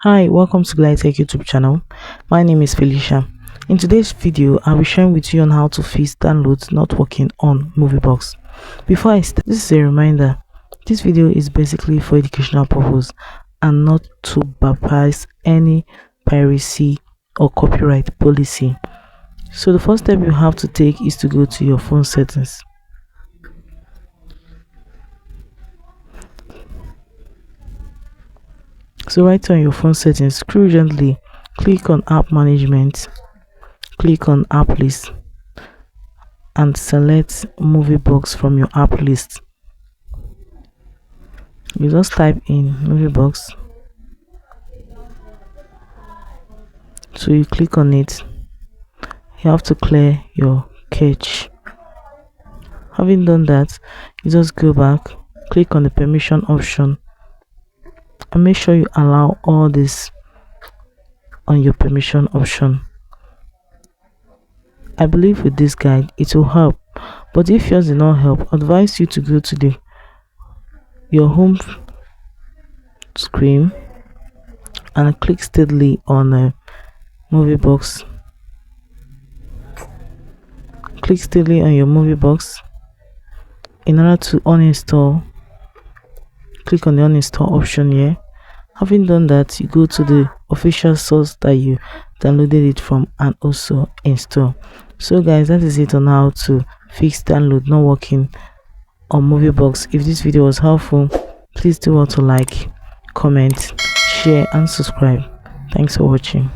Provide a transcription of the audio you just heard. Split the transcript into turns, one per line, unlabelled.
Hi, welcome to Glide Tech YouTube channel. My name is Felicia. In today's video, I'll be sharing with you on how to fix downloads not working on moviebox. Before I start, this is a reminder. This video is basically for educational purpose and not to bypass any piracy or copyright policy. So the first step you have to take is to go to your phone settings. So right on your phone settings, scroll gently, click on app management, click on app list and select moviebox from your app list. You just type in moviebox, so you click on it. You have to clear your cache. Having done that, you just go back, click on the permission option and make sure you allow all this on your permission option. I believe with this guide it will help, but if yours did not help, I advise you to go to your home screen and click steadily on moviebox. Click steadily on your moviebox. In order to uninstall, click on the uninstall option here. Having done that, you go to the official source that you downloaded it from and also install. So guys, that is it on how to fix download not working on moviebox. If this video was helpful, please do want to like, comment, share and subscribe. Thanks for watching.